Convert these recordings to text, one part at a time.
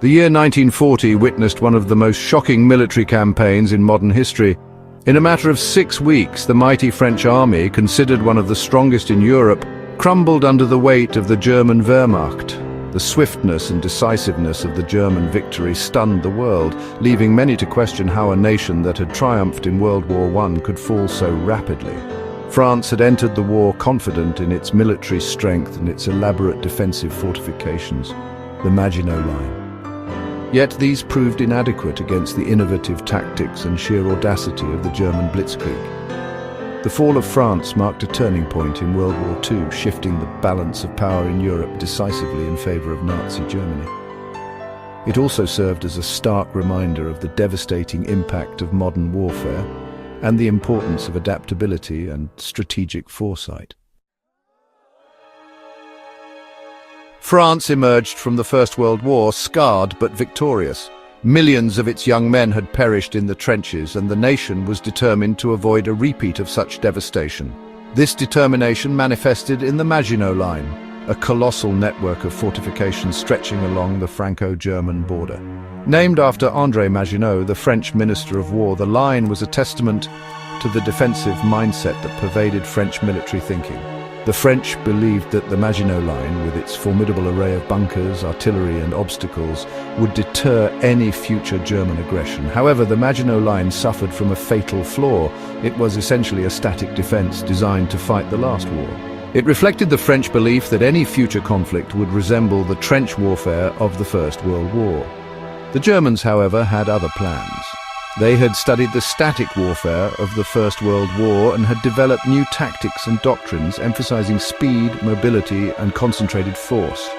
The year 1940 witnessed one of the most shocking military campaigns in modern history. In a matter of 6 weeks, the mighty French army, considered one of the strongest in Europe, crumbled under the weight of the German Wehrmacht. The swiftness and decisiveness of the German victory stunned the world, leaving many to question how a nation that had triumphed in World War I could fall so rapidly. France had entered the war confident in its military strength and its elaborate defensive fortifications, the Maginot Line. Yet these proved inadequate against the innovative tactics and sheer audacity of the German Blitzkrieg. The fall of France marked a turning point in World War II, shifting the balance of power in Europe decisively in favor of Nazi Germany. It also served as a stark reminder of the devastating impact of modern warfare and the importance of adaptability and strategic foresight. France emerged from the First World War scarred but victorious. Millions of its young men had perished in the trenches, and the nation was determined to avoid a repeat of such devastation. This determination manifested in the Maginot Line, a colossal network of fortifications stretching along the Franco-German border. Named after André Maginot, the French Minister of War, the line was a testament to the defensive mindset that pervaded French military thinking. The French believed that the Maginot Line, with its formidable array of bunkers, artillery and obstacles, would deter any future German aggression. However, the Maginot Line suffered from a fatal flaw. It was essentially a static defense designed to fight the last war. It reflected the French belief that any future conflict would resemble the trench warfare of the First World War. The Germans, however, had other plans. They had studied the static warfare of the First World War and had developed new tactics and doctrines emphasizing speed, mobility, and concentrated force.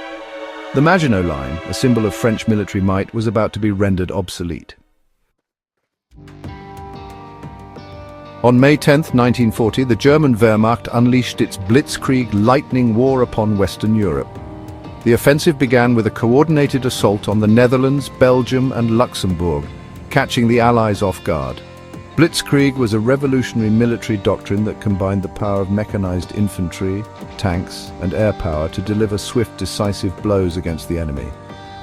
The Maginot Line, a symbol of French military might, was about to be rendered obsolete. On May 10, 1940, the German Wehrmacht unleashed its Blitzkrieg lightning war upon Western Europe. The offensive began with a coordinated assault on the Netherlands, Belgium, and Luxembourg, catching the Allies off guard. Blitzkrieg was a revolutionary military doctrine that combined the power of mechanized infantry, tanks, and air power to deliver swift, decisive blows against the enemy.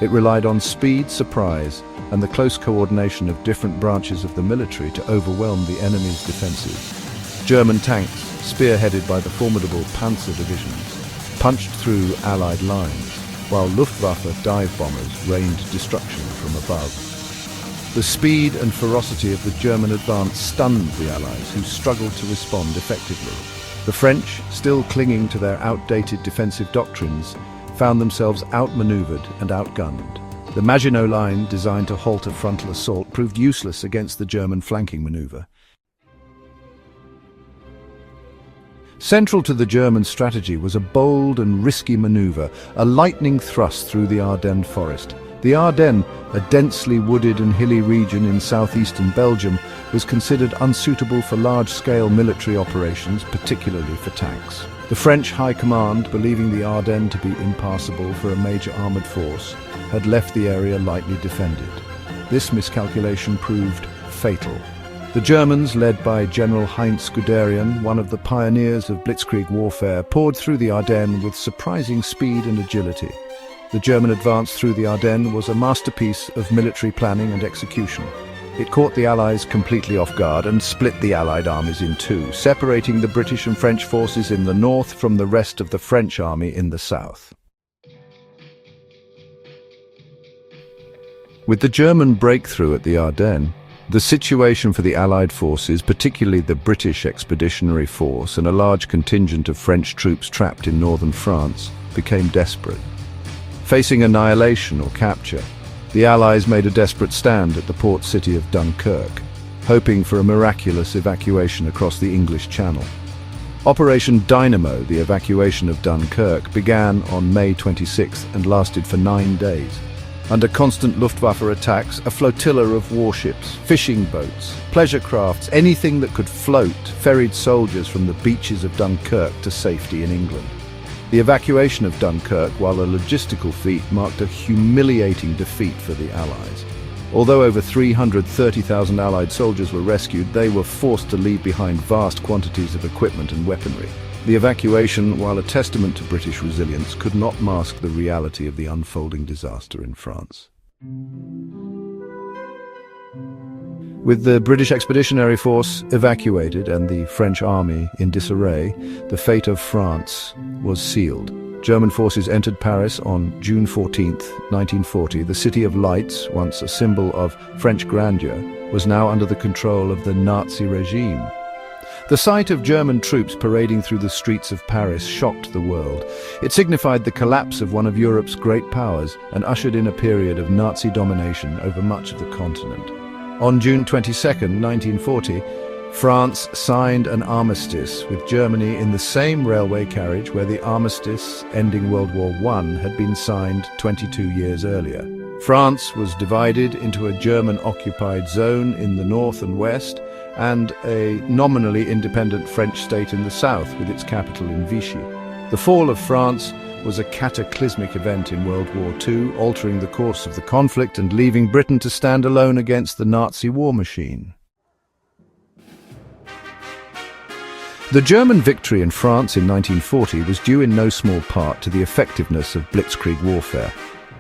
It relied on speed, surprise, and the close coordination of different branches of the military to overwhelm the enemy's defenses. German tanks, spearheaded by the formidable Panzer divisions, punched through Allied lines, while Luftwaffe dive bombers rained destruction from above. The speed and ferocity of the German advance stunned the Allies, who struggled to respond effectively. The French, still clinging to their outdated defensive doctrines, found themselves outmaneuvered and outgunned. The Maginot Line, designed to halt a frontal assault, proved useless against the German flanking maneuver. Central to the German strategy was a bold and risky maneuver, a lightning thrust through the Ardennes forest. The Ardennes, a densely wooded and hilly region in southeastern Belgium, was considered unsuitable for large-scale military operations, particularly for tanks. The French High Command, believing the Ardennes to be impassable for a major armoured force, had left the area lightly defended. This miscalculation proved fatal. The Germans, led by General Heinz Guderian, one of the pioneers of Blitzkrieg warfare, poured through the Ardennes with surprising speed and agility. The German advance through the Ardennes was a masterpiece of military planning and execution. It caught the Allies completely off guard and split the Allied armies in two, separating the British and French forces in the north from the rest of the French army in the south. With the German breakthrough at the Ardennes, the situation for the Allied forces, particularly the British Expeditionary Force and a large contingent of French troops trapped in northern France, became desperate. Facing annihilation or capture, the Allies made a desperate stand at the port city of Dunkirk, hoping for a miraculous evacuation across the English Channel. Operation Dynamo, the evacuation of Dunkirk, began on May 26 and lasted for 9 days. Under constant Luftwaffe attacks, a flotilla of warships, fishing boats, pleasure crafts, anything that could float, ferried soldiers from the beaches of Dunkirk to safety in England. The evacuation of Dunkirk, while a logistical feat, marked a humiliating defeat for the Allies. Although over 330,000 Allied soldiers were rescued, they were forced to leave behind vast quantities of equipment and weaponry. The evacuation, while a testament to British resilience, could not mask the reality of the unfolding disaster in France. With the British Expeditionary Force evacuated and the French army in disarray, the fate of France was sealed. German forces entered Paris on June 14, 1940. The City of Lights, once a symbol of French grandeur, was now under the control of the Nazi regime. The sight of German troops parading through the streets of Paris shocked the world. It signified the collapse of one of Europe's great powers and ushered in a period of Nazi domination over much of the continent. On June 22, 1940, France signed an armistice with Germany in the same railway carriage where the armistice ending World War I had been signed 22 years earlier. France was divided into a German-occupied zone in the north and west and a nominally independent French state in the south with its capital in Vichy. The fall of France was a cataclysmic event in World War II, altering the course of the conflict and leaving Britain to stand alone against the Nazi war machine. The German victory in France in 1940 was due in no small part to the effectiveness of Blitzkrieg warfare.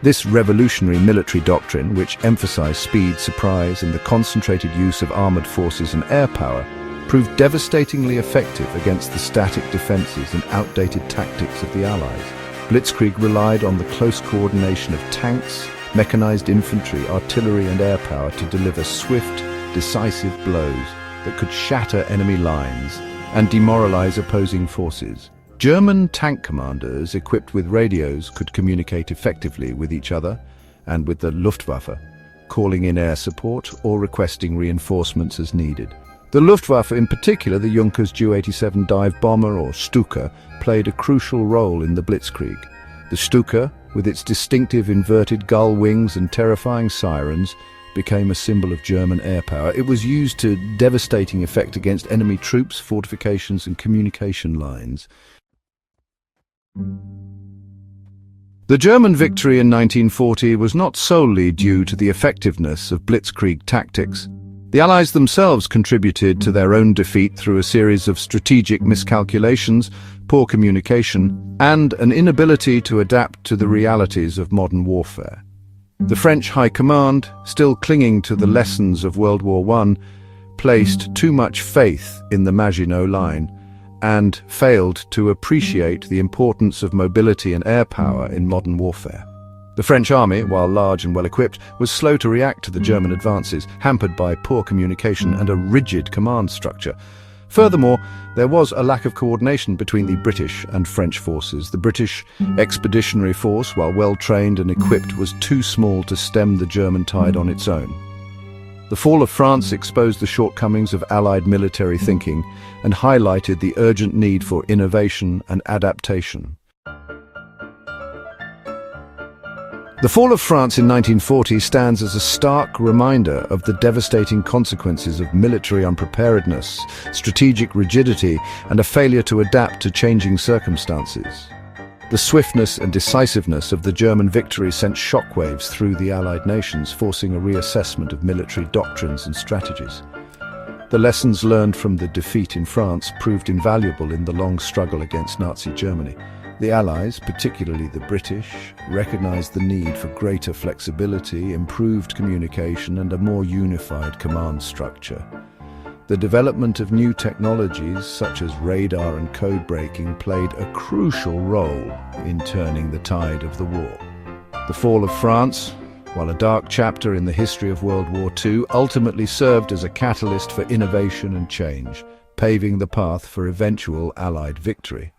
This revolutionary military doctrine, which emphasized speed, surprise, and the concentrated use of armored forces and air power, proved devastatingly effective against the static defenses and outdated tactics of the Allies. Blitzkrieg relied on the close coordination of tanks, mechanized infantry, artillery, and air power to deliver swift, decisive blows that could shatter enemy lines and demoralize opposing forces. German tank commanders equipped with radios could communicate effectively with each other and with the Luftwaffe, calling in air support or requesting reinforcements as needed. The Luftwaffe, in particular the Junkers Ju-87 dive bomber or Stuka, played a crucial role in the Blitzkrieg. The Stuka, with its distinctive inverted gull wings and terrifying sirens, became a symbol of German air power. It was used to devastating effect against enemy troops, fortifications, and communication lines. The German victory in 1940 was not solely due to the effectiveness of Blitzkrieg tactics. The Allies themselves contributed to their own defeat through a series of strategic miscalculations, poor communication, and an inability to adapt to the realities of modern warfare. The French High Command, still clinging to the lessons of World War I, placed too much faith in the Maginot Line and failed to appreciate the importance of mobility and air power in modern warfare. The French army, while large and well-equipped, was slow to react to the German advances, hampered by poor communication and a rigid command structure. Furthermore, there was a lack of coordination between the British and French forces. The British Expeditionary Force, while well-trained and equipped, was too small to stem the German tide on its own. The fall of France exposed the shortcomings of Allied military thinking and highlighted the urgent need for innovation and adaptation. The fall of France in 1940 stands as a stark reminder of the devastating consequences of military unpreparedness, strategic rigidity, and a failure to adapt to changing circumstances. The swiftness and decisiveness of the German victory sent shockwaves through the Allied nations, forcing a reassessment of military doctrines and strategies. The lessons learned from the defeat in France proved invaluable in the long struggle against Nazi Germany. The Allies, particularly the British, recognized the need for greater flexibility, improved communication, and a more unified command structure. The development of new technologies, such as radar and code breaking, played a crucial role in turning the tide of the war. The fall of France, while a dark chapter in the history of World War II, ultimately served as a catalyst for innovation and change, paving the path for eventual Allied victory.